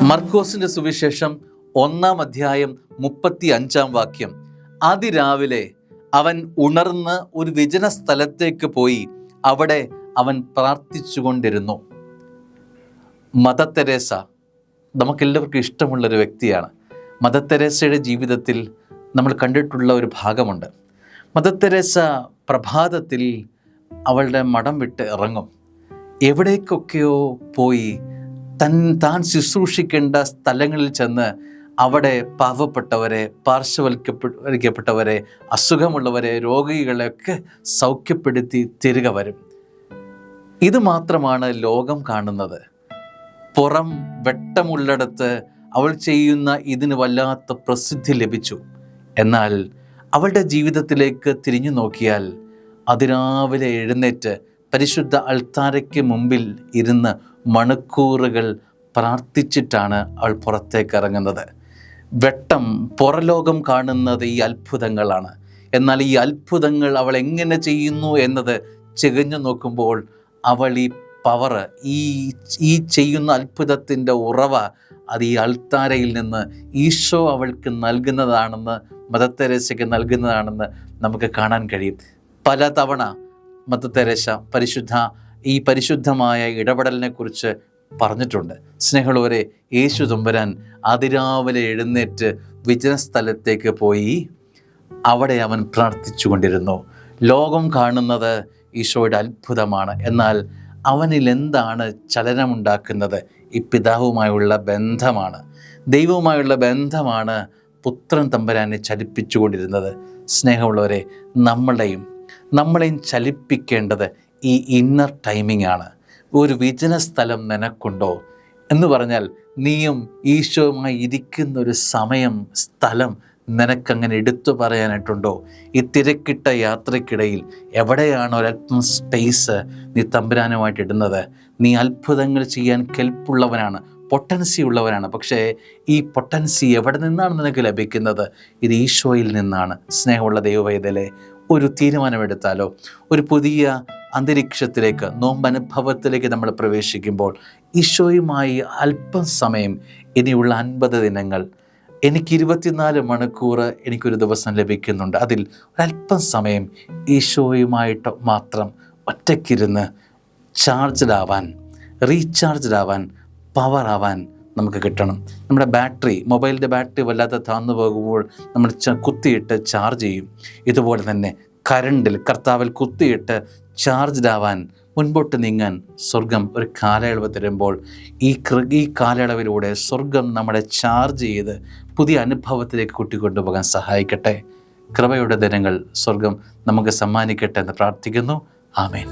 മർക്കോസിന്റെ സുവിശേഷം 1-ാം അധ്യായം 35-ാം വാക്യം. അതിരാവിലെ അവൻ ഉണർന്ന് ഒരു വിജന സ്ഥലത്തേക്ക് പോയി അവിടെ അവൻ പ്രാർത്ഥിച്ചുകൊണ്ടിരുന്നു. മദർ തെരേസ നമുക്കെല്ലാവർക്കും ഇഷ്ടമുള്ളൊരു വ്യക്തിയാണ്. മദർ തെരേസയുടെ ജീവിതത്തിൽ നമ്മൾ കണ്ടിട്ടുള്ള ഒരു ഭാഗമുണ്ട്. മദർ തെരേസ പ്രഭാതത്തിൽ അവളുടെ മഠം വിട്ട് ഇറങ്ങും. എവിടേക്കൊക്കെയോ പോയി താൻ ശുശ്രൂഷിക്കേണ്ട സ്ഥലങ്ങളിൽ ചെന്ന് അവിടെ പാവപ്പെട്ടവരെ, പാർശ്വവൽക്കരിക്കപ്പെട്ടവരെ, അസുഖമുള്ളവരെ, രോഗികളെയൊക്കെ സൗഖ്യപ്പെടുത്തി തിരികെ വരും. ഇത് മാത്രമാണ് ലോകം കാണുന്നത്. പുറം വെട്ടമുള്ളിടത്ത് അവൾ ചെയ്യുന്ന ഇതിന് വല്ലാത്ത പ്രസിദ്ധി ലഭിച്ചു. എന്നാൽ അവളുടെ ജീവിതത്തിലേക്ക് തിരിഞ്ഞു നോക്കിയാൽ അതിരാവിലെ എഴുന്നേറ്റ് പരിശുദ്ധ അൾത്താരയ്ക്ക് മുമ്പിൽ ഇരുന്ന് മണിക്കൂറുകൾ പ്രാർത്ഥിച്ചിട്ടാണ് അവൾ പുറത്തേക്ക് ഇറങ്ങുന്നത്. വെട്ടം, പുറലോകം കാണുന്നത് ഈ അത്ഭുതങ്ങളാണ്. എന്നാൽ ഈ അത്ഭുതങ്ങൾ അവൾ എങ്ങനെ ചെയ്യുന്നു എന്നത് ചികഞ്ഞു നോക്കുമ്പോൾ അവൾ ഈ പവർ, ഈ ചെയ്യുന്ന അത്ഭുതത്തിൻ്റെ ഉറവ അത് ഈ അൾത്താരയിൽ നിന്ന് ഈശോ അവൾക്ക് നൽകുന്നതാണെന്ന്, മദർ തെരേസയ്ക്ക് നൽകുന്നതാണെന്ന് നമുക്ക് കാണാൻ കഴിയും. പലതവണ മദർ തെരേസ ഈ പരിശുദ്ധമായ ഇടപെടലിനെ കുറിച്ച് പറഞ്ഞിട്ടുണ്ട്. സ്നേഹമുള്ളവരെ, യേശു തമ്പുരാൻ അതിരാവിലെ എഴുന്നേറ്റ് വിജനസ്ഥലത്തേക്ക് പോയി അവിടെ അവൻ പ്രാർത്ഥിച്ചു കൊണ്ടിരുന്നു. ലോകം കാണുന്നത് ഈശോയുടെ അത്ഭുതമാണ്. എന്നാൽ അവനിൽ എന്താണ് ചലനമുണ്ടാക്കുന്നത്? ഈ പിതാവുമായുള്ള ബന്ധമാണ്, ദൈവവുമായുള്ള ബന്ധമാണ് പുത്രൻ തമ്പുരാനെ ചലിപ്പിച്ചുകൊണ്ടിരുന്നത്. സ്നേഹമുള്ളവരെ, നമ്മളെയും ചലിപ്പിക്കേണ്ടത് ഈ ഇന്നർ ടൈമിംഗ് ആണ്. ഒരു വിജന സ്ഥലം നിനക്കുണ്ടോ എന്ന് പറഞ്ഞാൽ നീയും ഈശോയുമായി ഇരിക്കുന്നൊരു സമയം, സ്ഥലം നിനക്കങ്ങനെ എടുത്തു പറയാനായിട്ടുണ്ടോ? ഈ തിരക്കിട്ട യാത്രയ്ക്കിടയിൽ എവിടെയാണ് ഒരല്പം സ്പേസ് നീ തമ്പുരാനുമായിട്ട് ഇടുന്നത്? നീ അത്ഭുതങ്ങൾ ചെയ്യാൻ കെൽപ്പുള്ളവനാണ്, പൊട്ടൻസി ഉള്ളവനാണ്. പക്ഷേ ഈ പൊട്ടൻസി എവിടെ നിന്നാണ് നിനക്ക് ലഭിക്കുന്നത്? ഇത് ഈശോയിൽ നിന്നാണ്. സ്നേഹമുള്ള ദൈവവേദലെ, ഒരു തീരുമാനമെടുത്താലോ? ഒരു പുതിയ അന്തരീക്ഷത്തിലേക്ക്, നോമ്പനുഭവത്തിലേക്ക് നമ്മൾ പ്രവേശിക്കുമ്പോൾ ഈശോയുമായി അല്പം സമയം, ഇനിയുള്ള 50 ദിനങ്ങൾ, എനിക്ക് 24 മണിക്കൂർ എനിക്കൊരു ദിവസം ലഭിക്കുന്നുണ്ട്. അതിൽ ഒരല്പം സമയം ഈശോയുമായിട്ട് മാത്രം ഒറ്റയ്ക്കിരുന്ന് ചാർജ്ഡ് ആവാൻ, റീചാർജ്ഡ് ആവാൻ, പവർ ആവാൻ നമുക്ക് കിട്ടണം. നമ്മുടെ മൊബൈലിൻ്റെ ബാറ്ററി വല്ലാതെ താന്നു പോകുമ്പോൾ നമ്മൾ കുത്തിയിട്ട് ചാർജ് ചെയ്യും. ഇതുപോലെ തന്നെ കറണ്ടിൽ, കർത്താവിൽ കുത്തിയിട്ട് ചാർജ്ഡ് ആവാൻ, മുൻപോട്ട് നീങ്ങാൻ സ്വർഗം ഒരു കാലയളവ് തരുമ്പോൾ ഈ കാലയളവിലൂടെ സ്വർഗം നമ്മളെ ചാർജ് ചെയ്ത് പുതിയ അനുഭവത്തിലേക്ക് കൂട്ടിക്കൊണ്ടുപോകാൻ സഹായിക്കട്ടെ. കൃപയുടെ ദിനങ്ങൾ സ്വർഗം നമുക്ക് സമ്മാനിക്കട്ടെ എന്ന് പ്രാർത്ഥിക്കുന്നു. ആമേൻ.